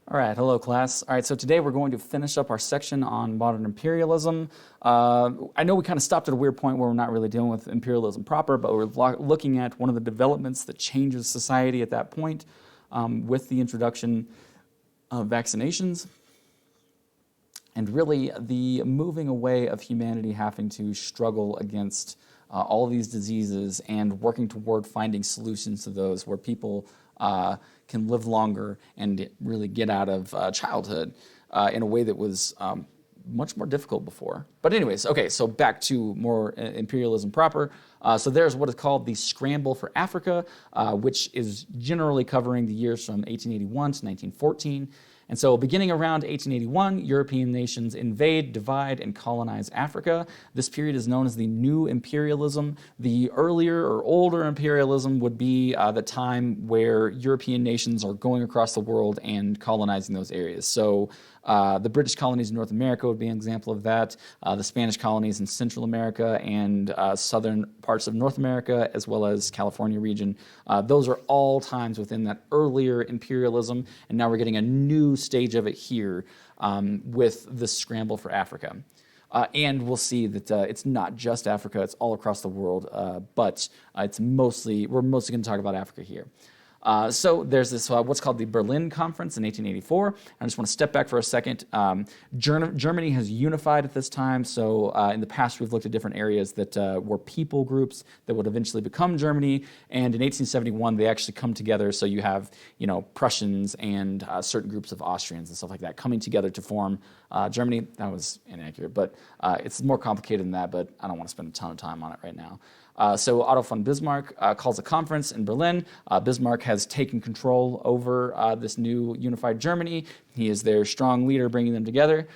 All right, hello class. All right, so today we're going to finish up our section on modern imperialism. I know we kind of stopped at a weird point where we're not really dealing with imperialism proper, but we're looking at one of the developments that changes society at that point with the introduction of vaccinations and really the moving away of humanity having to struggle against all these diseases and working toward finding solutions to those where people can live longer and really get out of childhood in a way that was much more difficult before. But anyways, okay, so back to more imperialism proper. So there's what is called the Scramble for Africa, which is generally covering the years from 1881 to 1914. And so beginning around 1881, European nations invade, divide, and colonize Africa. This period is known as the New Imperialism. The earlier or older imperialism would be the time where European nations are going across the world and colonizing those areas. So the British colonies in North America would be an example of that, the Spanish colonies in Central America and southern parts of North America, as well as California region. Those are all times within that earlier imperialism, and now we're getting a new stage of it here with the Scramble for Africa. And we'll see that it's not just Africa, it's all across the world, but we're mostly going to talk about Africa here. So there's this what's called the Berlin Conference in 1884. I just want to step back for a second. Germany has unified at this time. So in the past, we've looked at different areas that were people groups that would eventually become Germany. And in 1871, they actually come together. So you have, Prussians and certain groups of Austrians and stuff like that coming together to form Germany. That was inaccurate, but it's more complicated than that. But I don't want to spend a ton of time on it right now. So Otto von Bismarck calls a conference in Berlin. Bismarck has taken control over this new unified Germany. He is their strong leader bringing them together.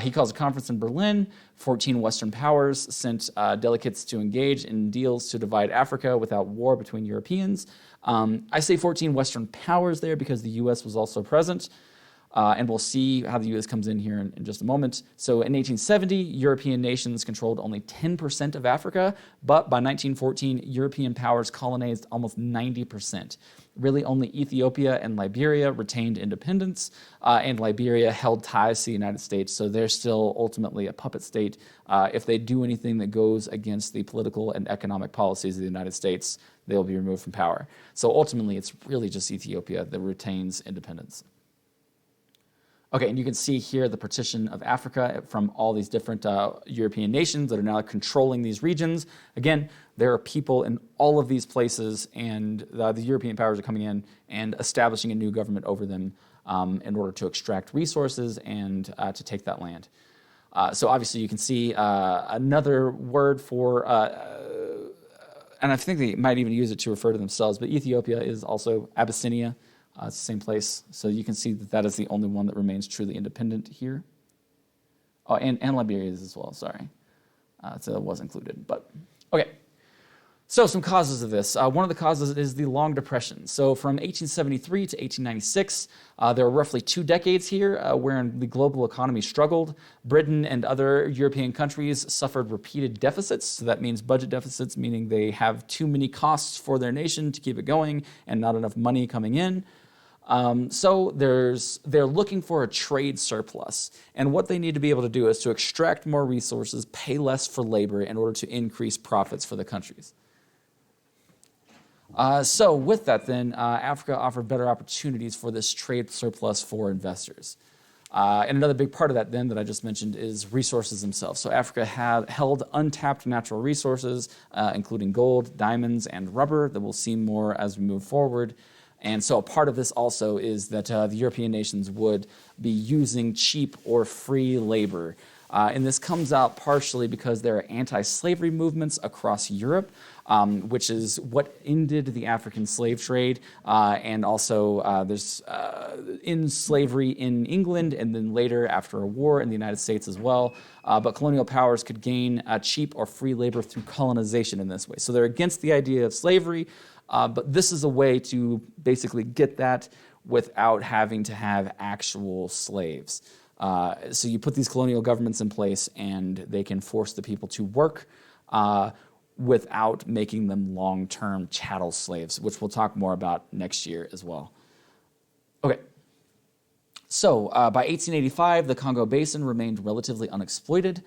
He calls a conference in Berlin. 14 Western powers sent delegates to engage in deals to divide Africa without war between Europeans. I say 14 Western powers there because the U.S. was also present. And we'll see how the U.S. comes in here in just a moment. So in 1870, European nations controlled only 10% of Africa, but by 1914, European powers colonized almost 90%. Really, only Ethiopia and Liberia retained independence, and Liberia held ties to the United States, so they're still ultimately a puppet state. If they do anything that goes against the political and economic policies of the United States, they'll be removed from power. So ultimately, it's really just Ethiopia that retains independence. Okay, and you can see here the partition of Africa from all these different European nations that are now controlling these regions. Again, there are people in all of these places, and the European powers are coming in and establishing a new government over them in order to extract resources and to take that land. So obviously you can see another word for, and I think they might even use it to refer to themselves, but Ethiopia is also Abyssinia. It's the same place, so you can see that that is the only one that remains truly independent here. Oh, and Liberia is as well, sorry. So it was included, but okay. So some causes of this. One of the causes is the Long Depression. So from 1873 to 1896, there were roughly 2 decades here wherein the global economy struggled. Britain and other European countries suffered repeated deficits. So that means budget deficits, meaning they have too many costs for their nation to keep it going and not enough money coming in. So they're looking for a trade surplus. And what they need to be able to do is to extract more resources, pay less for labor in order to increase profits for the countries. So with that then, Africa offered better opportunities for this trade surplus for investors. And another big part of that then that I just mentioned is resources themselves. So Africa held untapped natural resources, including gold, diamonds, and rubber that we'll see more as we move forward. And so a part of this also is that the European nations would be using cheap or free labor. And this comes out partially because there are anti-slavery movements across Europe, which is what ended the African slave trade. And also there's in slavery in England and then later after a war in the United States as well. But colonial powers could gain cheap or free labor through colonization in this way. So they're against the idea of slavery, but this is a way to basically get that without having to have actual slaves. So you put these colonial governments in place and they can force the people to work without making them long-term chattel slaves, which we'll talk more about next year as well. Okay, So by 1885, the Congo Basin remained relatively unexploited.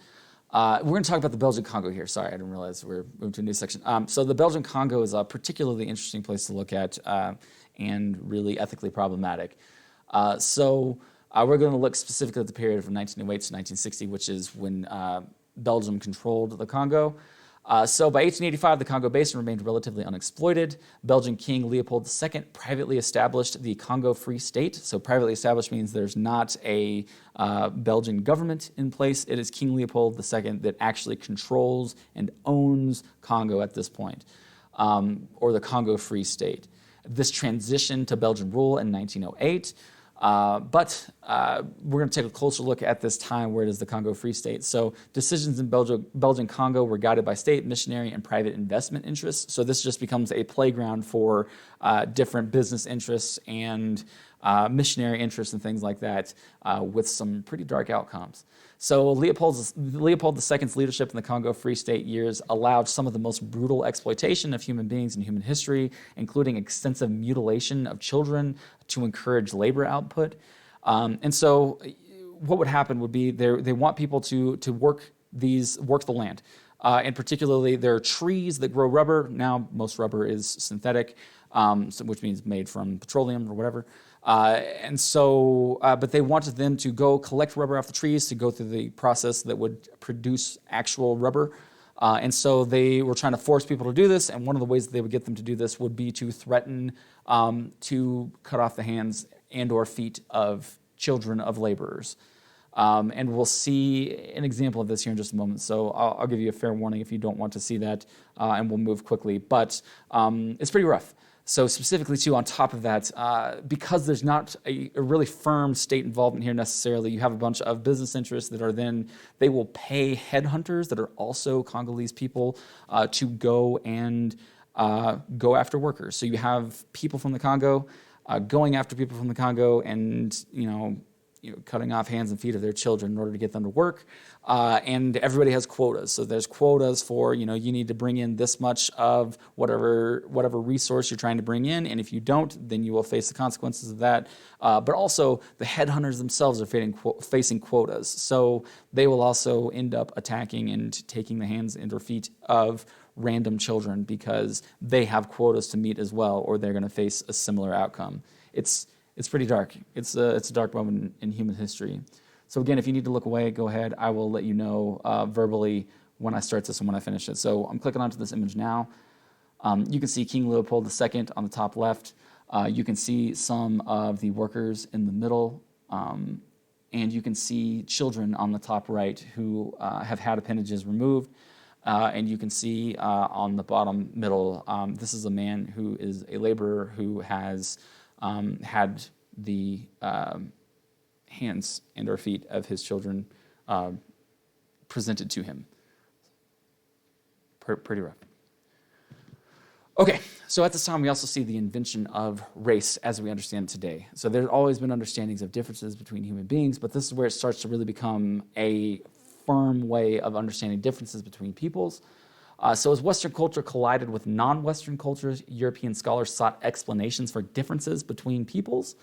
We're going to talk about the Belgian Congo here. Sorry, I didn't realize we're moving to a new section. So the Belgian Congo is a particularly interesting place to look at and really ethically problematic. We're going to look specifically at the period from 1908 to 1960, which is when Belgium controlled the Congo. So by 1885, the Congo Basin remained relatively unexploited. Belgian King Leopold II privately established the Congo Free State. So privately established means there's not a Belgian government in place. It is King Leopold II that actually controls and owns Congo at this point, or the Congo Free State. This transitioned to Belgian rule in 1908. But we're going to take a closer look at this time where it is the Congo Free State. So decisions in Belgian Congo were guided by state, missionary, and private investment interests. So this just becomes a playground for different business interests and missionary interests and things like that with some pretty dark outcomes. So Leopold II's leadership in the Congo Free State years allowed some of the most brutal exploitation of human beings in human history, including extensive mutilation of children to encourage labor output. And so what would happen would be they want people to work the land. And particularly there are trees that grow rubber. Now most rubber is synthetic, which means made from petroleum or whatever. But they wanted them to go collect rubber off the trees to go through the process that would produce actual rubber. And so they were trying to force people to do this, and one of the ways that they would get them to do this would be to threaten to cut off the hands and or feet of children of laborers. And we'll see an example of this here in just a moment. So I'll give you a fair warning if you don't want to see that, and we'll move quickly. But it's pretty rough. So specifically, too, on top of that, because there's not a really firm state involvement here necessarily, you have a bunch of business interests that are they will pay headhunters that are also Congolese people to go and go after workers. So you have people from the Congo going after people from the Congo and, cutting off hands and feet of their children in order to get them to work. And everybody has quotas. So there's quotas for, you need to bring in this much of whatever resource you're trying to bring in. And if you don't, then you will face the consequences of that. But also the headhunters themselves are facing quotas. So they will also end up attacking and taking the hands and or feet of random children because they have quotas to meet as well, or they're going to face a similar outcome. It's pretty dark. It's a dark moment in human history. So again, if you need to look away, go ahead. I will let you know verbally when I start this and when I finish it. So I'm clicking onto this image now. You can see King Leopold II on the top left. You can see some of the workers in the middle. And you can see children on the top right who have had appendages removed. And you can see on the bottom middle, this is a man who is a laborer who has had the hands and or feet of his children presented to him. Pretty rough. Okay, so at this time we also see the invention of race as we understand it today. So there's always been understandings of differences between human beings, but this is where it starts to really become a firm way of understanding differences between peoples. So as Western culture collided with non-Western cultures, European scholars sought explanations for differences between peoples.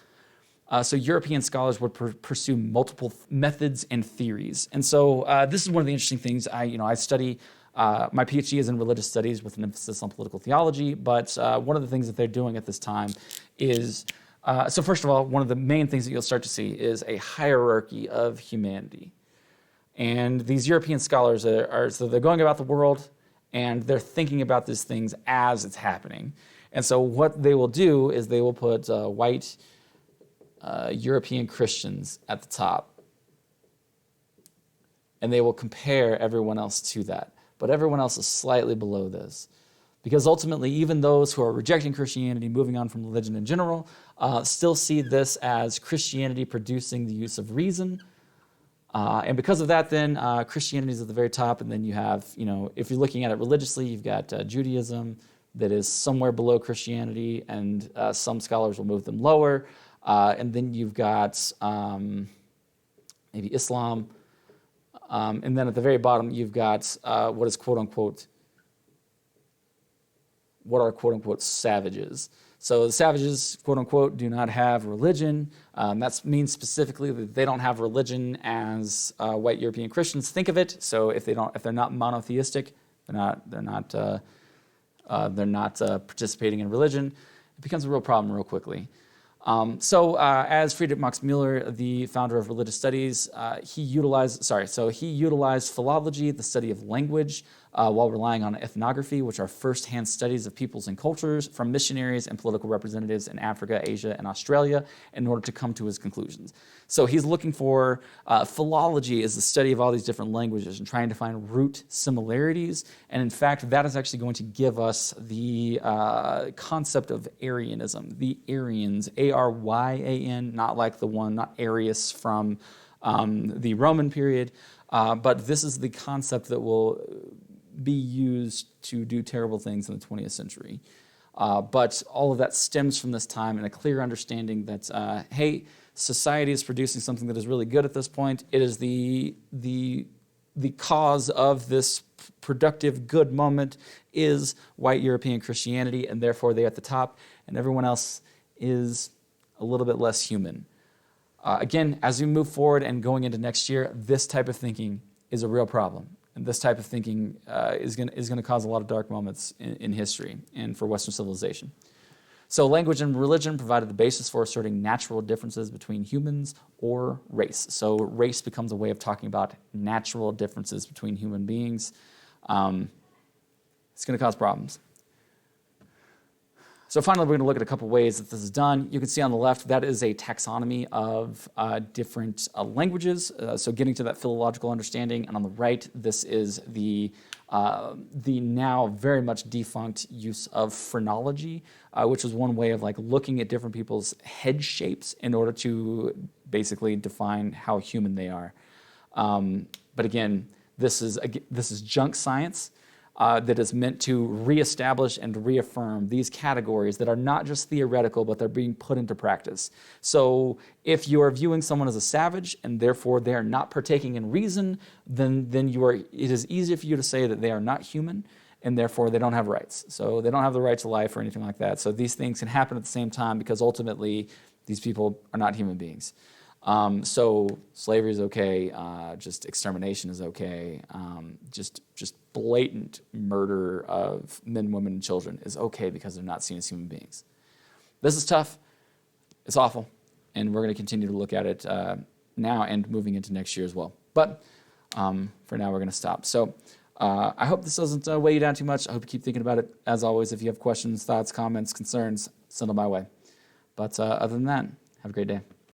So European scholars would pursue multiple methods and theories. And so this is one of the interesting things. I study, my PhD is in religious studies with an emphasis on political theology, but one of the things that they're doing at this time is, so first of all, one of the main things that you'll start to see is a hierarchy of humanity. And these European scholars so they're going about the world, and they're thinking about these things as it's happening. And so what they will do is they will put white European Christians at the top. And they will compare everyone else to that. But everyone else is slightly below this. Because ultimately, even those who are rejecting Christianity, moving on from religion in general, still see this as Christianity producing the use of reason. And because of that, then Christianity is at the very top, and then you have, if you're looking at it religiously, you've got Judaism that is somewhere below Christianity, and some scholars will move them lower. And then you've got maybe Islam, and then at the very bottom you've got what are quote unquote savages. So the savages, quote unquote, do not have religion. That means specifically that they don't have religion as white European Christians think of it. So if they're not monotheistic, they're not participating in religion, it becomes a real problem real quickly. As Friedrich Max Müller, the founder of religious studies, he utilized philology, the study of language, while relying on ethnography, which are first-hand studies of peoples and cultures from missionaries and political representatives in Africa, Asia, and Australia in order to come to his conclusions. So he's looking for philology is the study of all these different languages and trying to find root similarities. And in fact, that is actually going to give us the concept of Aryanism, the Aryans, A-R-Y-A-N, not Arius from the Roman period, but this is the concept that will be used to do terrible things in the 20th century. But all of that stems from this time and a clear understanding that, hey, society is producing something that is really good at this point. It is the cause of this productive good moment is white European Christianity, and therefore they're at the top, and everyone else is a little bit less human. Again, as we move forward and going into next year, this type of thinking is a real problem. And this type of thinking is going to cause a lot of dark moments in history and for Western civilization. So language and religion provided the basis for asserting natural differences between humans or race. So race becomes a way of talking about natural differences between human beings. It's going to cause problems. So finally, we're going to look at a couple ways that this is done. You can see on the left, that is a taxonomy of different languages, so getting to that philological understanding. And on the right, this is the now very much defunct use of phrenology, which is one way of looking at different people's head shapes in order to basically define how human they are. But again, this is junk science. That is meant to reestablish and reaffirm these categories that are not just theoretical, but they're being put into practice. So if you are viewing someone as a savage and therefore they are not partaking in reason, then it is easy for you to say that they are not human and therefore they don't have rights. So they don't have the right to life or anything like that. So these things can happen at the same time because ultimately these people are not human beings. So slavery is okay, just extermination is okay, just blatant murder of men, women, and children is okay because they're not seen as human beings. This is tough, it's awful, and we're going to continue to look at it now and moving into next year as well. But for now, we're going to stop. So I hope this doesn't weigh you down too much. I hope you keep thinking about it. As always, if you have questions, thoughts, comments, concerns, send them my way. But other than that, have a great day.